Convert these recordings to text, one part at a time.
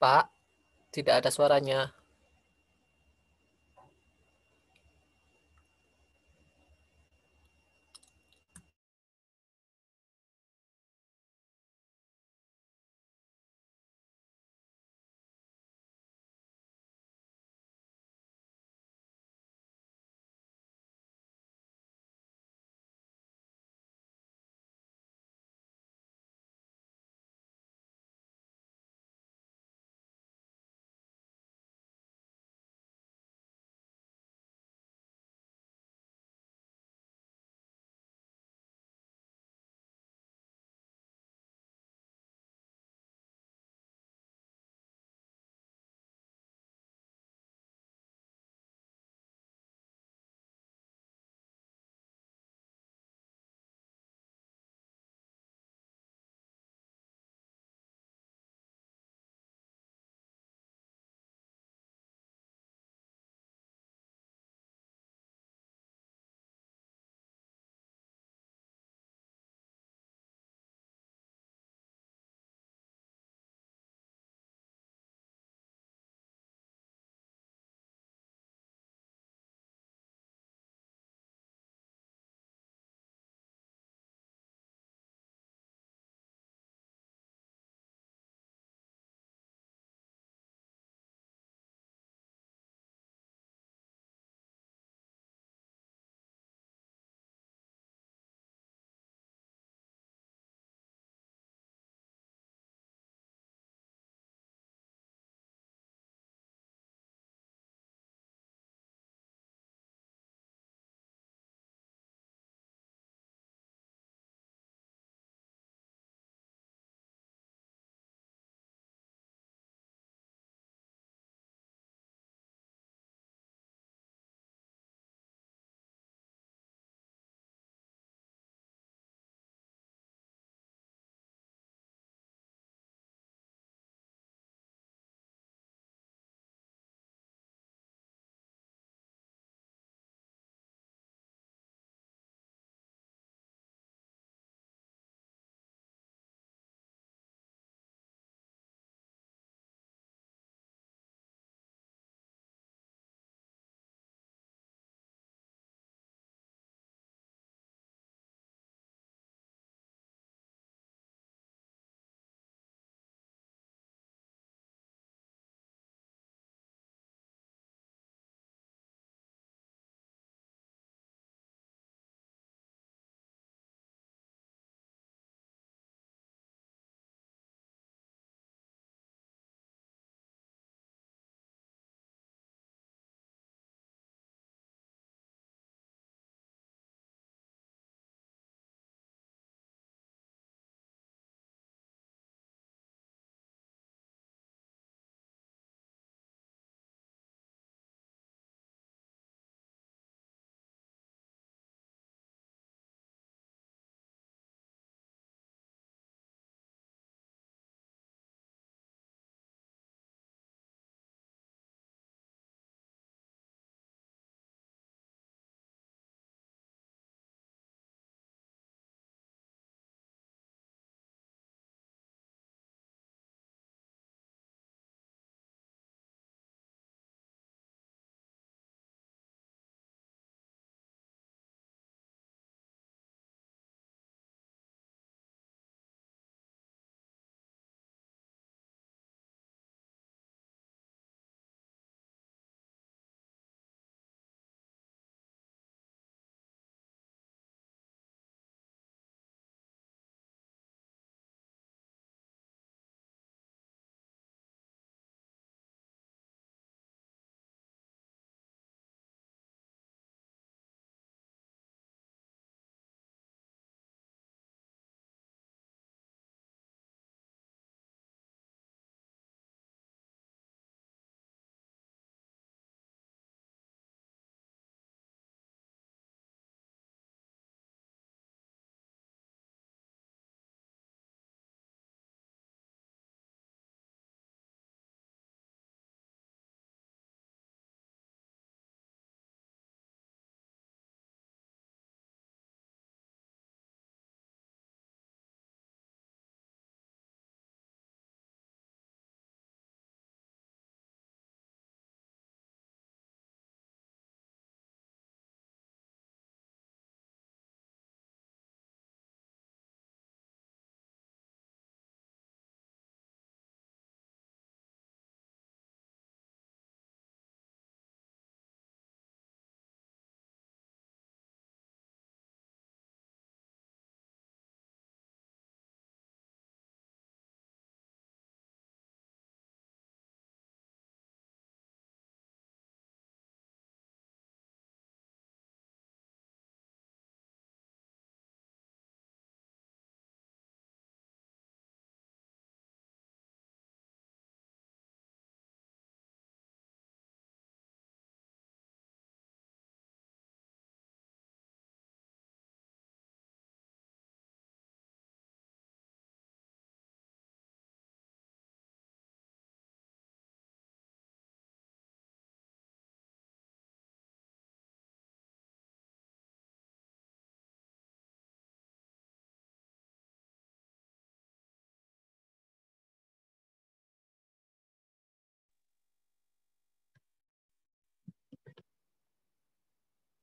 Pak, tidak ada suaranya.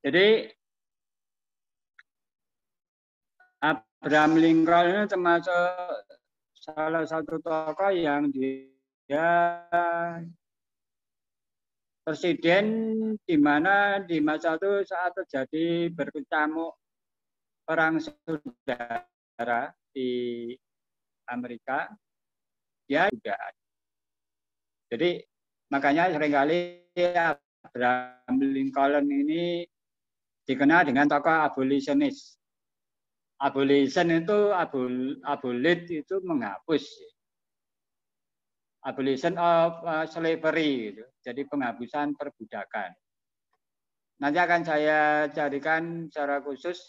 Jadi Abraham Lincoln ini termasuk salah satu tokoh yang dia presiden di mana di masa itu saat terjadi berkecamuk perang saudara di Amerika, dia juga. Jadi makanya seringkali Abraham Lincoln ini dikenal dengan tokoh abolisionis. Abolition itu abolit itu menghapus. Abolition of slavery, gitu. Jadi penghapusan perbudakan. Nanti akan saya carikan secara khusus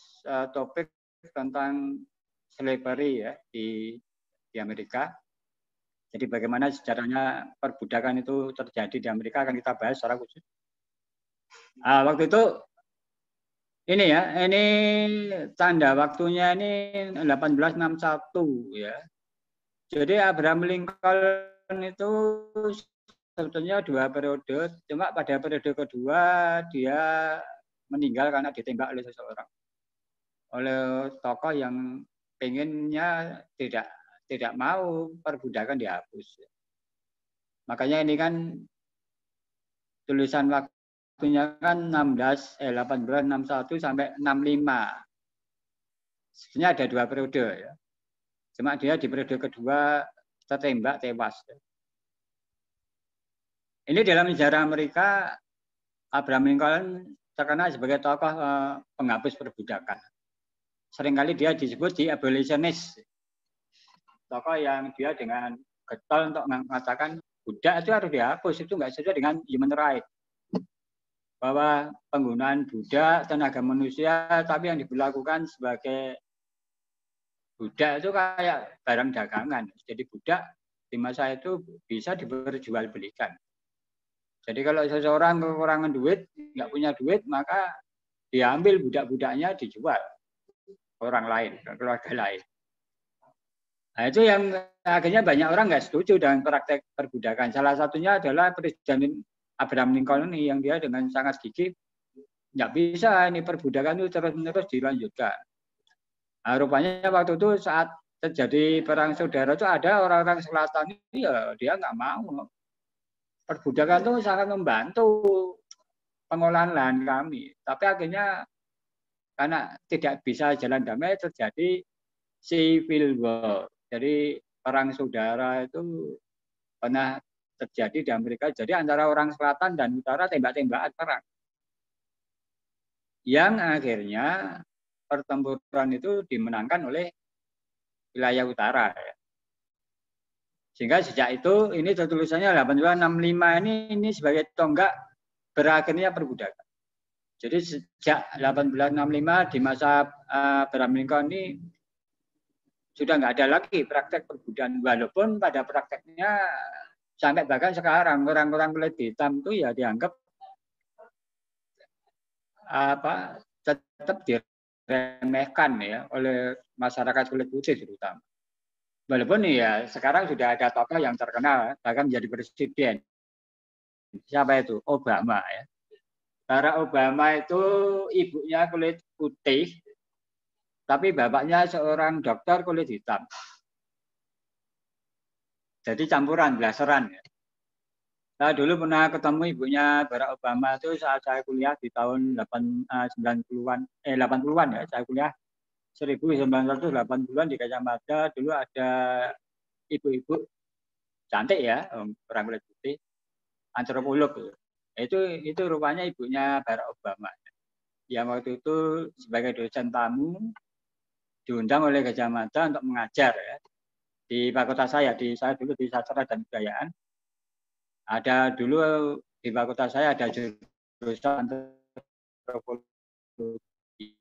topik tentang slavery ya di Amerika. Jadi bagaimana sejarahnya perbudakan itu terjadi di Amerika akan kita bahas secara khusus. Waktu itu ini ya, ini tanda waktunya ini 1861 ya. Jadi Abraham Lincoln itu sebetulnya 2 periode, cuma pada periode kedua dia meninggal karena ditembak oleh seseorang, oleh tokoh yang pengennya tidak mau perbudakan dihapus. Makanya ini kan tulisan waktunya kan 1861 sampai 65. Sebenarnya ada 2 periode ya. Cuma dia di periode kedua tertembak tewas. Ini dalam sejarah Amerika, Abraham Lincoln terkenal sebagai tokoh penghapus perbudakan. Seringkali dia disebut di abolitionist. Tokoh yang dia dengan getol untuk mengatakan budak itu harus dihapus, itu nggak sesuai dengan human right. Bahwa penggunaan budak, tenaga manusia, tapi yang diberlakukan sebagai budak itu kayak barang dagangan. Jadi budak di masa itu bisa diperjualbelikan. Jadi kalau seseorang kekurangan duit, nggak punya duit, maka diambil budak-budaknya dijual ke orang lain, ke keluarga lain. Nah itu yang akhirnya banyak orang nggak setuju dengan praktek perbudakan. Salah satunya adalah Presiden Abraham Lincoln ini yang dia dengan sangat gigih, nggak bisa ini perbudakan itu terus-menerus dilanjutkan. Nah, rupanya waktu itu saat terjadi perang saudara itu ada orang-orang selatan ini ya dia nggak mau. Perbudakan itu sangat membantu pengolahan lahan kami. Tapi akhirnya karena tidak bisa jalan damai terjadi civil war. Jadi perang saudara itu pernah terjadi di Amerika. Jadi antara orang selatan dan utara tembak-tembakan perang. Yang akhirnya pertempuran itu dimenangkan oleh wilayah utara. Sehingga sejak itu ini tulisannya 1865 ini sebagai tonggak berakhirnya perbudakan. Jadi sejak 1865 di masa Abraham Lincoln ini sudah nggak ada lagi praktek perbudakan. Walaupun pada prakteknya sampai bahkan sekarang orang-orang kulit hitam itu ya dianggap tetap diremehkan ya oleh masyarakat kulit putih terutama. Walaupun ya sekarang sudah ada tokoh yang terkenal bahkan menjadi presiden. Siapa itu? Obama ya. Barack Obama itu ibunya kulit putih, tapi bapaknya seorang dokter kulit hitam. Jadi campuran, blasteran ya. Saya dulu pernah ketemu ibunya Barack Obama itu saat saya kuliah di tahun 80-an ya. Saya kuliah 1980-an di Gajah Mada. Dulu ada ibu-ibu cantik ya, orang kulit putih, antropolog. Itu rupanya ibunya Barack Obama. Yang waktu itu sebagai dosen tamu diundang oleh Gajah Mada untuk mengajar ya. Di fakultas saya dulu di sastra dan budayaan. Ada dulu di fakultas saya ada jurusan antropologi.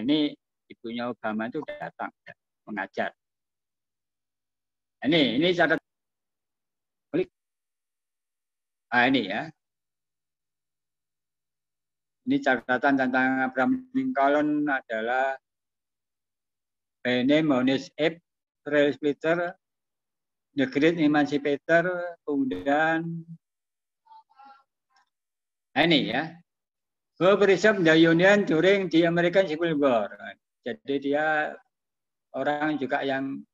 Ini ibunya Obama itu datang mengajar. Ini catatan. Ini ya. Ini catatan tentang Abraham Lincoln adalah Bene Monis Ep, Trail Splitter, The Great Emancipator, kemudian Nah, ini ya. Who preserved the Union during the American Civil War. Jadi dia orang juga yang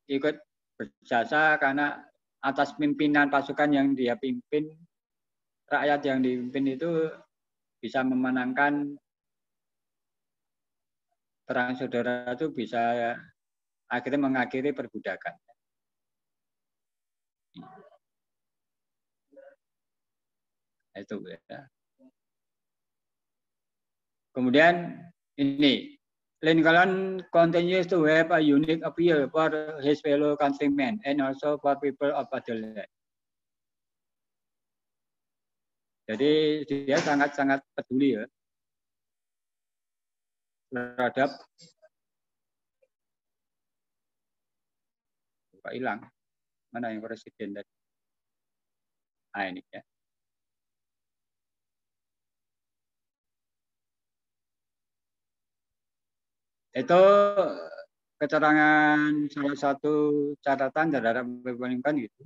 ikut berjasa karena atas pimpinan pasukan yang dia pimpin, rakyat yang dipimpin itu bisa memenangkan perang saudara, itu bisa akhirnya mengakhiri perbudakan. Itu ya. Kemudian ini, Lincoln continues to have a unique appeal for his fellow countrymen and also for people of other land. Jadi dia sangat-sangat peduli ya terhadap hilang mana yang presiden tadi. Nah, ini ya. Itu keterangan salah satu catatan terhadap Lincoln gitu.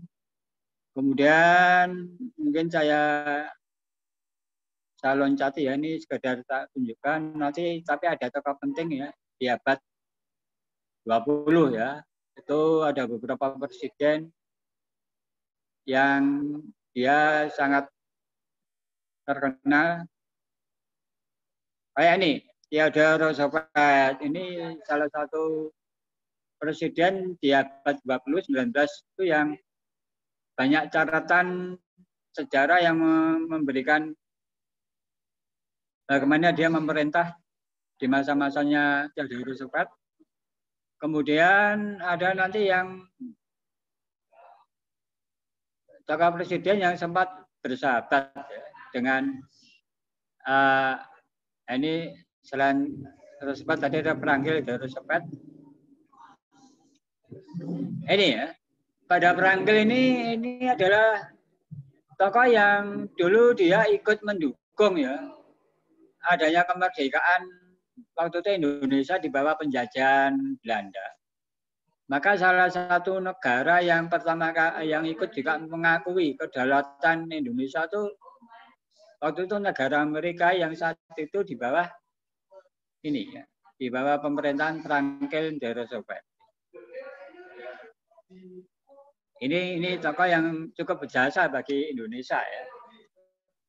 Kemudian mungkin saya loncati ya, ini sekedar tak tunjukkan nanti, tapi ada tokoh penting ya di abad 20 ya. Itu ada beberapa presiden yang dia sangat terkenal. Kayak ini, Theodore Roosevelt, ini salah satu presiden di abad 20-19 itu yang banyak catatan sejarah yang memberikan bagaimana dia memerintah di masa-masanya Theodore Roosevelt. Kemudian ada nanti yang tokoh presiden yang sempat bersahabat ya, dengan ini selain Roosevelt tadi ada Franklin Roosevelt. Ini ya, pada Franklin ini adalah tokoh yang dulu dia ikut mendukung ya adanya kemerdekaan waktu itu Indonesia di bawah penjajahan Belanda. Maka salah satu negara yang pertama yang ikut juga mengakui kedaulatan Indonesia itu waktu itu negara Amerika yang saat itu di bawah ini ya, di bawah pemerintahan Franklin D. Roosevelt. Ini tokoh yang cukup berjasa bagi Indonesia ya.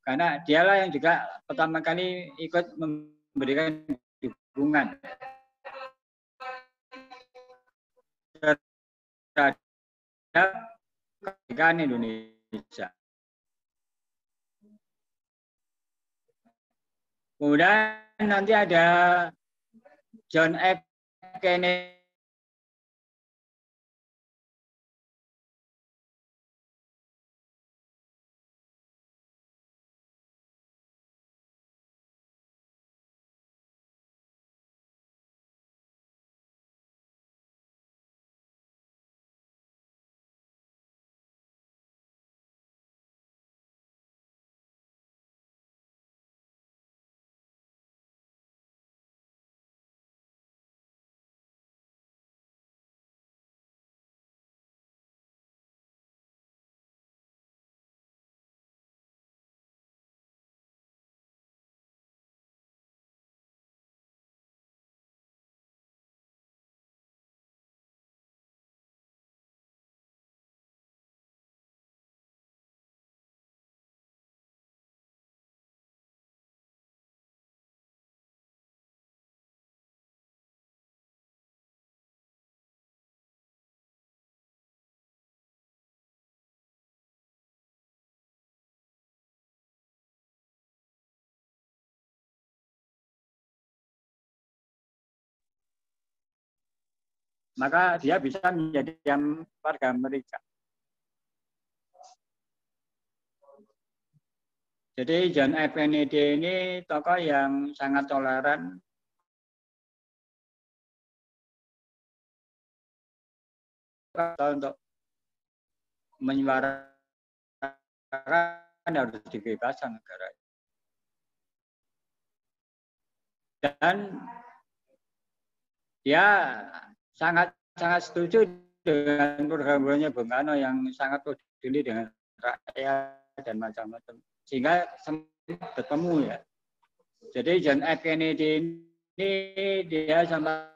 Karena dialah yang juga pertama kali ikut memberikan dukungan terhadap kemerdekaan Indonesia. Kemudian nanti ada John F. Kennedy. Maka dia bisa menjadi warga Amerika. Jadi John F. Kennedy ini tokoh yang sangat toleran. Untuk menyuarakan harus dibebaskan negara. Dan dia sangat setuju dengan programnya Bung Karno yang sangat peduli dengan rakyat dan macam-macam. sehingga sempat bertemu ya. Jadi John F. Kennedy ini dia sama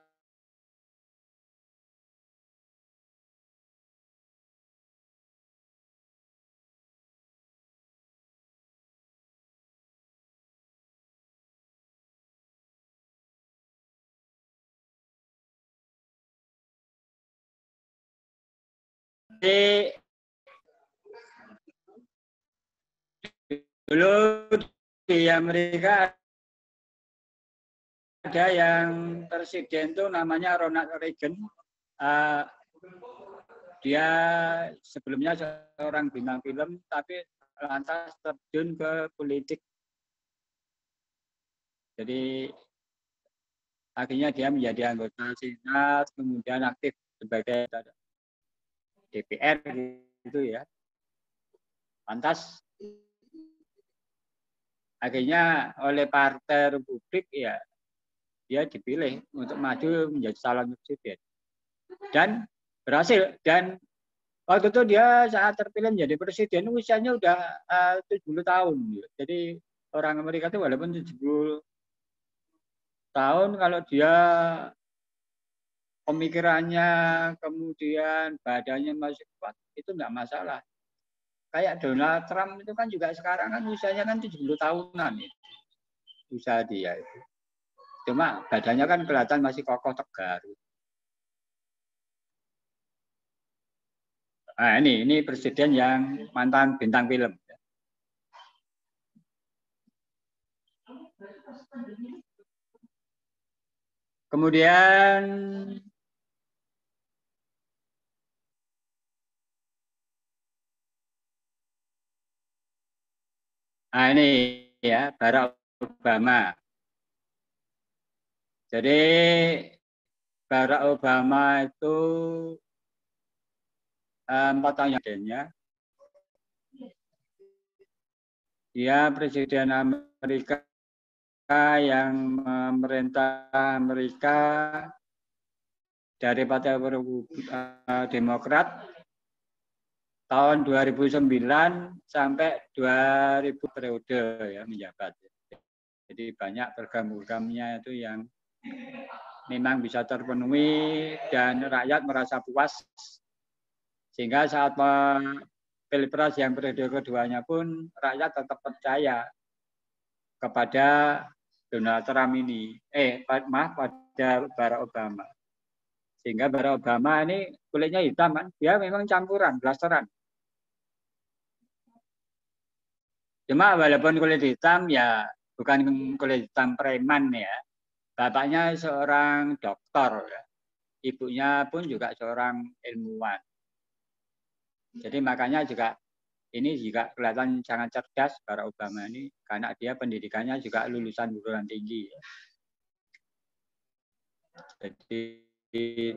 dulu di Amerika ada yang presiden tuh namanya Ronald Reagan. Dia sebelumnya seorang bintang film, tapi lantas terjun ke politik. Jadi akhirnya dia menjadi anggota Senat, kemudian aktif sebagai DPR gitu ya. Lantas akhirnya oleh Partai Republik ya dia dipilih untuk maju menjadi calon presiden dan berhasil. Dan waktu itu dia saat terpilih menjadi presiden usianya udah 70 tahun. Jadi orang Amerika itu walaupun 70 tahun kalau dia pemikirannya kemudian badannya masih kuat itu enggak masalah. Kayak Donald Trump itu kan juga sekarang kan usianya kan 70 tahunan itu. Usaha dia itu. Cuma badannya kan kelihatan masih kokoh tegar. Nah, ini presiden yang mantan bintang film. Kemudian ini ya Barack Obama. Jadi Barack Obama itu 4 tahun yang dia presiden Amerika yang memerintah Amerika dari Partai Demokrat tahun 2009 sampai 2000 periode ya menjabat. Jadi banyak program-programnya itu yang memang bisa terpenuhi dan rakyat merasa puas. Sehingga saat Pilpres yang periode keduanya pun rakyat tetap percaya kepada Donald Trump ini. Pada Barack Obama. Sehingga Barack Obama ini kulitnya hitam kan, dia memang campuran, blasteran. Cuma walaupun kulit hitam ya bukan kulit hitam preman ya. Bapaknya seorang dokter ya. Ibunya pun juga seorang ilmuwan. Jadi makanya juga ini juga kelihatan sangat cerdas Barack Obama ini karena dia pendidikannya juga lulusan perguruan tinggi. Jadi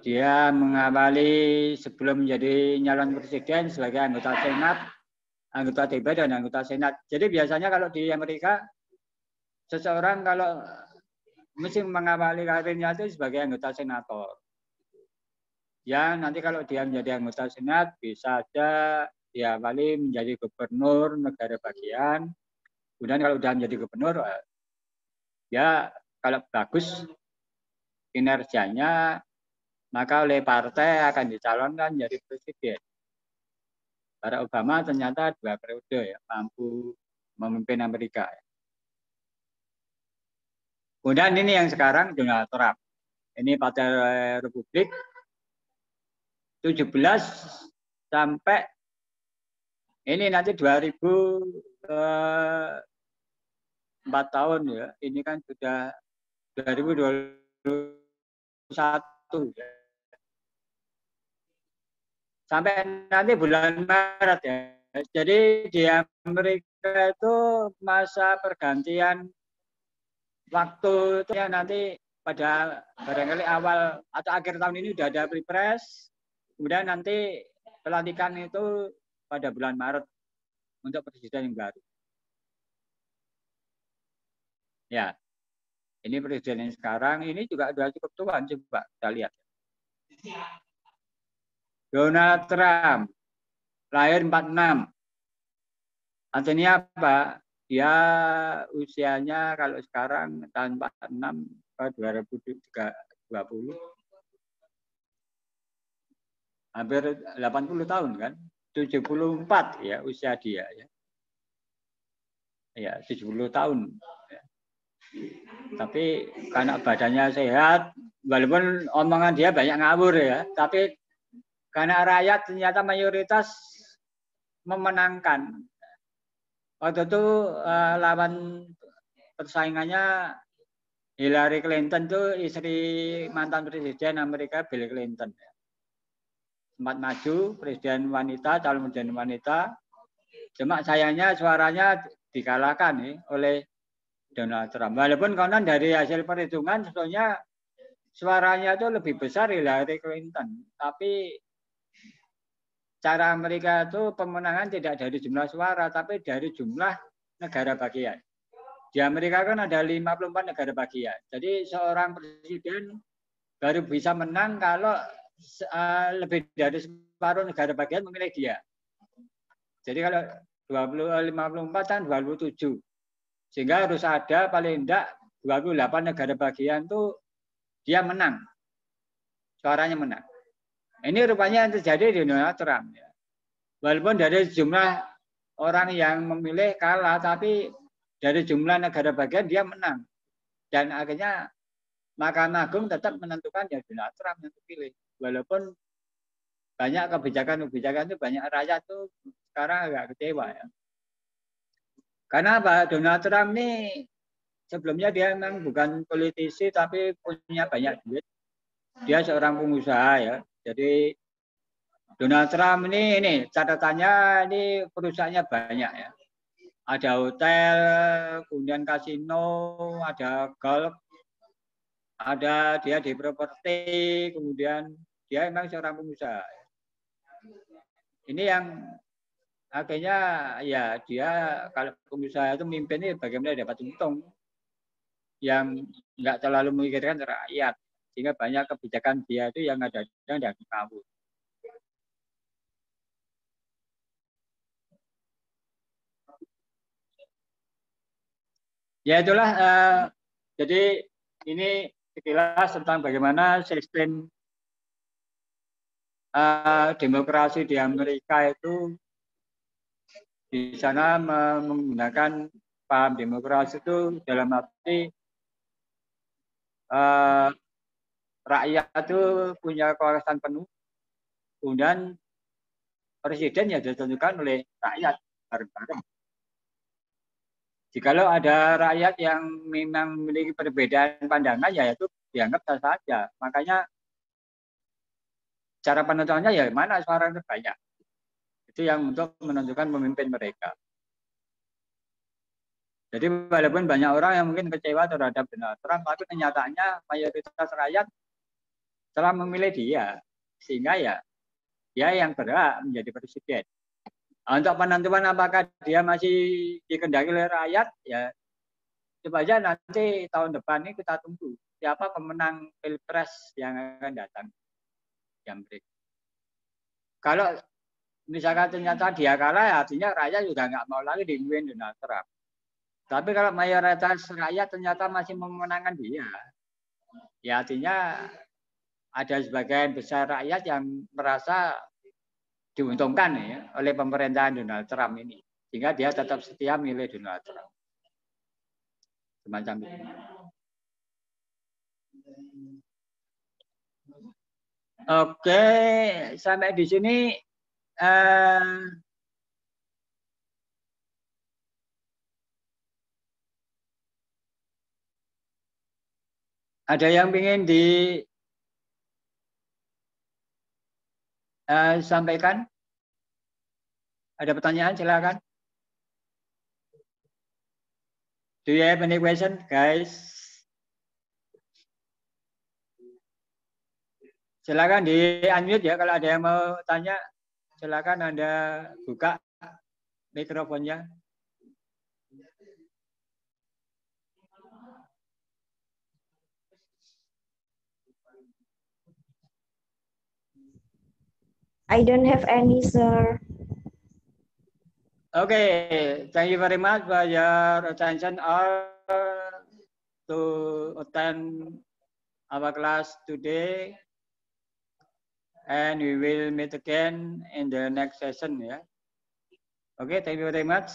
dia mengawali sebelum menjadi nyalon presiden sebagai anggota Senat, anggota DPR dan anggota Senat. Jadi biasanya kalau di Amerika seseorang kalau mesti mengawali karirnya itu sebagai anggota senator. Ya nanti kalau dia menjadi anggota Senat bisa saja diawali menjadi gubernur negara bagian. Kemudian kalau sudah menjadi gubernur, ya kalau bagus kinerjanya, maka oleh partai akan dicalonkan menjadi presiden. Barack Obama ternyata 2 periode ya mampu memimpin Amerika. Kemudian ini yang sekarang Donald Trump. Ini Partai Republik 17 sampai ini nanti 2004 tahun ya. Ini kan sudah 2021 ya. Sampai nanti bulan Maret ya. Jadi di Amerika itu masa pergantian waktu itu ya nanti pada barangkali awal atau akhir tahun ini sudah ada Pilpres. Kemudian nanti pelantikan itu pada bulan Maret untuk presiden yang baru. Ya, ini presiden yang sekarang ini juga sudah cukup tua, coba kita lihat. Donald Trump lahir 46. Artinya apa? dia usianya kalau sekarang tahun 46 ke 2020 hampir 80 tahun kan, 74 ya usia dia ya. Ya, 70 tahun. Tapi karena badannya sehat, walaupun omongan dia banyak ngawur ya, tapi karena rakyat ternyata mayoritas memenangkan. Waktu itu lawan persaingannya Hillary Clinton tuh istri mantan presiden Amerika Bill Clinton. Sempat maju presiden wanita, calon presiden wanita. Cuma sayangnya suaranya dikalahkan oleh Donald Trump. Walaupun konon dari hasil perhitungan sebetulnya suaranya itu lebih besar Hillary Clinton. Tapi cara Amerika itu pemenangan tidak dari jumlah suara, tapi dari jumlah negara bagian. Di Amerika kan ada 54 negara bagian. Jadi seorang presiden baru bisa menang kalau lebih dari separuh negara bagian memilih dia. Jadi kalau 54 kan 27. Sehingga harus ada paling tidak 28 negara bagian itu dia menang. Suaranya menang. Ini rupanya yang terjadi di Donald Trump. Ya. Walaupun dari jumlah orang yang memilih kalah, tapi dari jumlah negara bagian dia menang. Dan akhirnya Mahkamah Agung tetap menentukan ya Donald Trump yang terpilih. Walaupun banyak kebijakan-kebijakan itu banyak rakyat tuh sekarang agak kecewa ya. Karena Pak Donald Trump ini sebelumnya dia memang bukan politisi tapi punya banyak duit. Dia seorang pengusaha ya. Jadi Donald Trump ini catatannya ini perusahaannya banyak ya. Ada hotel, kemudian kasino, ada golf, ada dia di properti, kemudian dia memang seorang pengusaha. Ini yang akhirnya ya dia kalau pengusaha itu memimpin bagaimana dapat untung yang nggak terlalu memikirkan rakyat sehingga banyak kebijakan dia itu yang ada yang kabur. Ya itulah jadi ini sekilas tentang bagaimana sistem demokrasi di Amerika itu di sana menggunakan paham demokrasi itu dalam arti rakyat itu punya kekuasaan penuh, kemudian presiden ya ditentukan oleh rakyat bareng-bareng. Jikalau ada rakyat yang memang memiliki perbedaan pandangan, ya itu dianggap sah saja. Makanya cara penentuannya ya mana suara terbanyak. Itu yang untuk menentukan pemimpin mereka. Jadi walaupun banyak orang yang mungkin kecewa terhadap Donald Trump, tapi kenyataannya mayoritas rakyat telah memilih dia. Sehingga ya dia yang berhak menjadi presiden. Untuk penentuan apakah dia masih dikendaki oleh rakyat, ya coba aja nanti tahun depan ini kita tunggu siapa pemenang pilpres yang akan datang. Kalau misalkan ternyata dia kalah, ya artinya rakyat juga nggak mau lagi dipimpin Donald Trump. Tapi kalau mayoritas rakyat ternyata masih memenangkan dia, ya artinya ada sebagian besar rakyat yang merasa diuntungkan ya oleh pemerintahan Donald Trump ini, sehingga dia tetap setia milih Donald Trump. Semacam itu. Oke, sampai di sini ada yang ingin disampaikan? Ada pertanyaan, silakan. Do you have any question, guys? Silakan di-unmute ya kalau ada yang mau tanya. Silakan Anda buka mikrofonnya. I don't have any, sir. Okay, thank you very much for your attention all to attend our class today, and we will meet again in the next session. Yeah. Okay, thank you very much.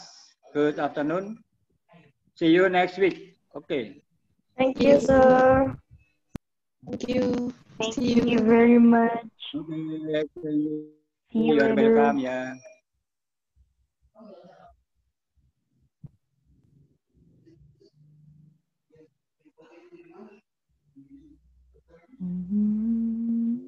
Good afternoon. See you next week. Okay. Thank you, sir. Thank you. Thank See you. you very much. Okay, See you you are later. welcome. Yeah. Mhm.